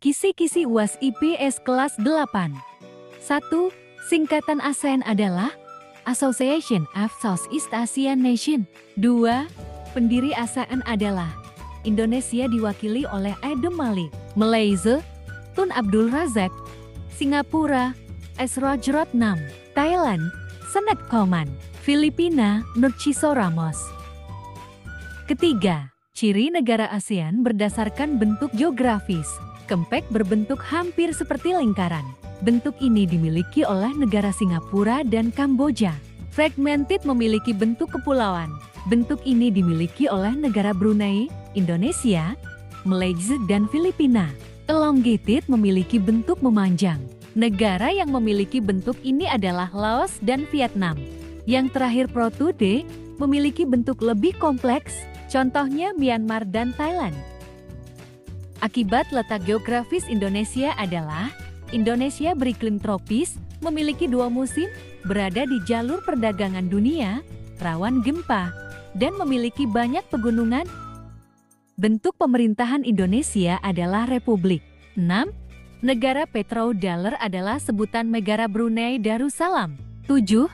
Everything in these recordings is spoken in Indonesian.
Kisi-kisi UAS IPS kelas 8. 1. Singkatan ASEAN adalah Association of Southeast Asian Nation. 2. Pendiri ASEAN adalah Indonesia diwakili oleh Adem Malik, Malaysia, Tun Abdul Razak, Singapura, S. Rajaratnam, Thailand, Senet Koman, Filipina, Nurchiso Ramos. Ketiga, ciri negara ASEAN berdasarkan bentuk geografis. Kempek berbentuk hampir seperti lingkaran. Bentuk ini dimiliki oleh negara Singapura dan Kamboja. Fragmented memiliki bentuk kepulauan. Bentuk ini dimiliki oleh negara Brunei, Indonesia, Malaysia, dan Filipina. Elongated memiliki bentuk memanjang. Negara yang memiliki bentuk ini adalah Laos dan Vietnam. Yang terakhir protrude memiliki bentuk lebih kompleks, contohnya Myanmar dan Thailand. Akibat letak geografis Indonesia adalah Indonesia beriklim tropis, memiliki 2 musim, berada di jalur perdagangan dunia, rawan gempa, dan memiliki banyak pegunungan. Bentuk pemerintahan Indonesia adalah Republik. 6. Negara petrodollar adalah sebutan negara Brunei Darussalam. 7.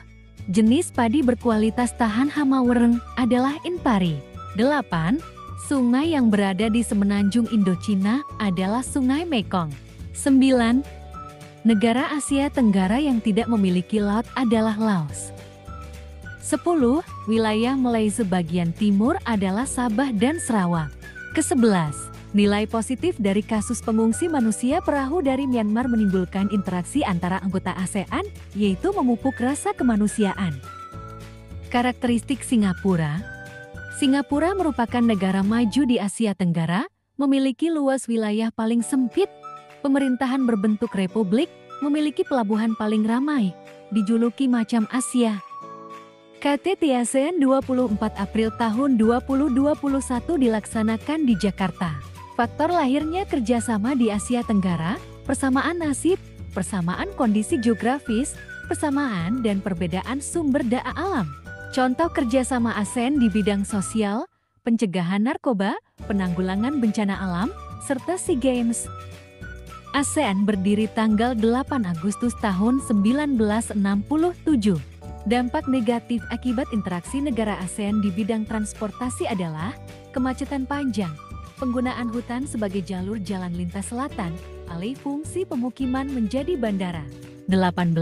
Jenis padi berkualitas tahan hama wereng adalah Inpari. 8. Sungai yang berada di semenanjung Indochina adalah Sungai Mekong. 9. Negara Asia Tenggara yang tidak memiliki laut adalah Laos. 10. Wilayah Malaysia bagian timur adalah Sabah dan Sarawak. Ke-11. Nilai positif dari kasus pengungsi manusia perahu dari Myanmar menimbulkan interaksi antara anggota ASEAN, yaitu memupuk rasa kemanusiaan. Karakteristik Singapura. Singapura merupakan negara maju di Asia Tenggara, memiliki luas wilayah paling sempit, pemerintahan berbentuk republik, memiliki pelabuhan paling ramai, dijuluki macam Asia. KTT ASEAN 24 April tahun 2021 dilaksanakan di Jakarta. Faktor lahirnya kerjasama di Asia Tenggara, persamaan nasib, persamaan kondisi geografis, persamaan dan perbedaan sumber daya alam. Contoh kerjasama ASEAN di bidang sosial, pencegahan narkoba, penanggulangan bencana alam, serta SEA Games. ASEAN berdiri tanggal 8 Agustus tahun 1967. Dampak negatif akibat interaksi negara ASEAN di bidang transportasi adalah kemacetan panjang, penggunaan hutan sebagai jalur jalan lintas selatan, alih fungsi pemukiman menjadi bandara. 18.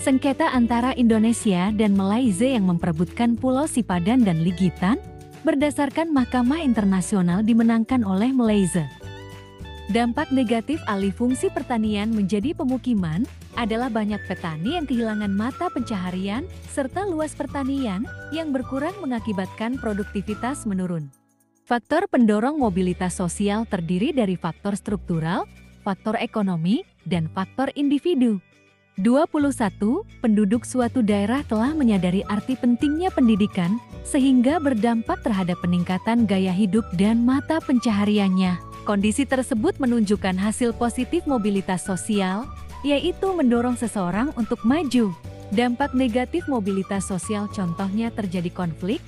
Sengketa antara Indonesia dan Malaysia yang memperebutkan Pulau Sipadan dan Ligitan, berdasarkan Mahkamah Internasional dimenangkan oleh Malaysia. Dampak negatif alih fungsi pertanian menjadi pemukiman adalah banyak petani yang kehilangan mata pencaharian, serta luas pertanian yang berkurang mengakibatkan produktivitas menurun. Faktor pendorong mobilitas sosial terdiri dari faktor struktural, faktor ekonomi, dan faktor individu. 21. Penduduk suatu daerah telah menyadari arti pentingnya pendidikan, sehingga berdampak terhadap peningkatan gaya hidup dan mata pencahariannya. Kondisi tersebut menunjukkan hasil positif mobilitas sosial, yaitu mendorong seseorang untuk maju. Dampak negatif mobilitas sosial contohnya terjadi konflik,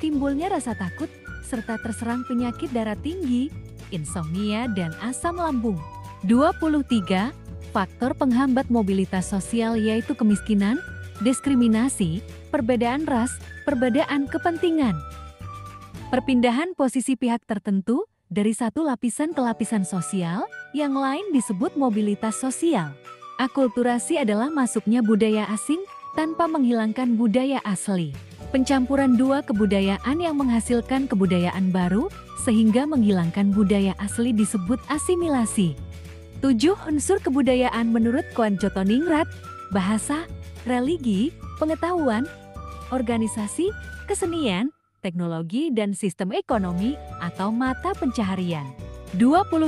timbulnya rasa takut, serta terserang penyakit darah tinggi, insomnia, dan asam lambung. 23. Faktor penghambat mobilitas sosial yaitu kemiskinan, diskriminasi, perbedaan ras, perbedaan kepentingan. Perpindahan posisi pihak tertentu dari satu lapisan ke lapisan sosial, yang lain disebut mobilitas sosial. Akulturasi adalah masuknya budaya asing tanpa menghilangkan budaya asli. Pencampuran dua kebudayaan yang menghasilkan kebudayaan baru, sehingga menghilangkan budaya asli disebut asimilasi. 7 unsur kebudayaan menurut Koen Jotoningrat: bahasa, religi, pengetahuan, organisasi, kesenian, teknologi, dan sistem ekonomi atau mata pencaharian. 28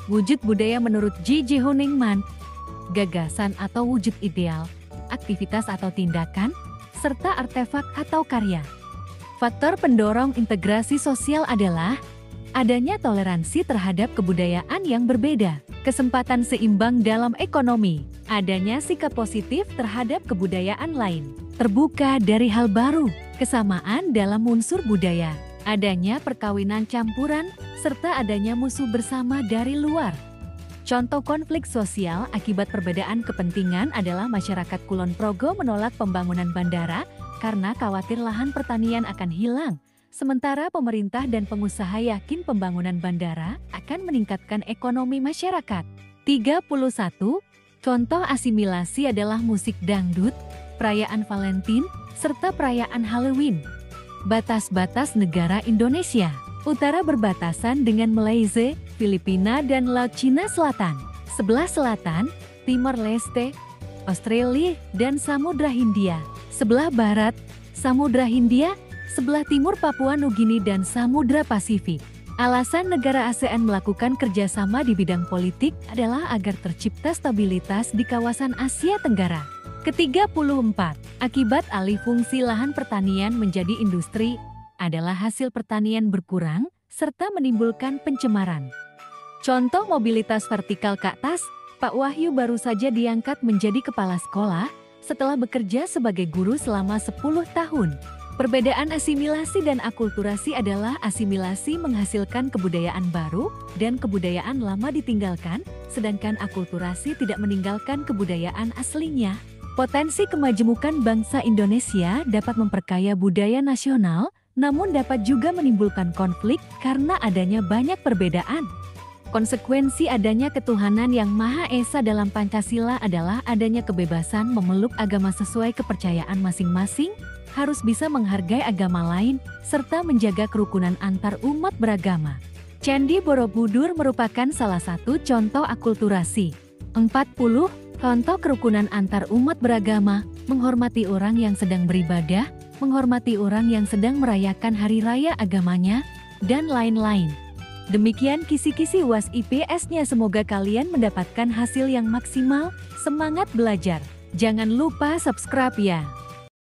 wujud budaya menurut J.J. Honigman: gagasan atau wujud ideal, aktivitas atau tindakan, serta artefak atau karya. Faktor pendorong integrasi sosial adalah adanya toleransi terhadap kebudayaan yang berbeda, kesempatan seimbang dalam ekonomi, adanya sikap positif terhadap kebudayaan lain, terbuka dari hal baru, kesamaan dalam unsur budaya, adanya perkawinan campuran, serta adanya musuh bersama dari luar. Contoh konflik sosial akibat perbedaan kepentingan adalah masyarakat Kulon Progo menolak pembangunan bandara karena khawatir lahan pertanian akan hilang. Sementara pemerintah dan pengusaha yakin pembangunan bandara akan meningkatkan ekonomi masyarakat. 31. Contoh asimilasi adalah musik dangdut, perayaan Valentine, serta perayaan Halloween. Batas-batas negara Indonesia. Utara berbatasan dengan Malaysia, Filipina, dan Laut Cina Selatan. Sebelah selatan, Timor Leste, Australia, dan Samudra Hindia. Sebelah barat, Samudra Hindia, sebelah timur Papua Nugini dan Samudra Pasifik. Alasan negara ASEAN melakukan kerjasama di bidang politik adalah agar tercipta stabilitas di kawasan Asia Tenggara. Ke-34, akibat alih fungsi lahan pertanian menjadi industri, adalah hasil pertanian berkurang, serta menimbulkan pencemaran. Contoh mobilitas vertikal ke atas, Pak Wahyu baru saja diangkat menjadi kepala sekolah, setelah bekerja sebagai guru selama 10 tahun. Perbedaan asimilasi dan akulturasi adalah asimilasi menghasilkan kebudayaan baru dan kebudayaan lama ditinggalkan, sedangkan akulturasi tidak meninggalkan kebudayaan aslinya. Potensi kemajemukan bangsa Indonesia dapat memperkaya budaya nasional, namun dapat juga menimbulkan konflik karena adanya banyak perbedaan. Konsekuensi adanya ketuhanan yang Maha Esa dalam Pancasila adalah adanya kebebasan memeluk agama sesuai kepercayaan masing-masing, harus bisa menghargai agama lain, serta menjaga kerukunan antar umat beragama. Candi Borobudur merupakan salah satu contoh akulturasi. 40. Contoh kerukunan antar umat beragama, menghormati orang yang sedang beribadah, menghormati orang yang sedang merayakan hari raya agamanya, dan lain-lain. Demikian kisi-kisi UAS IPS-nya, semoga kalian mendapatkan hasil yang maksimal, semangat belajar. Jangan lupa subscribe ya.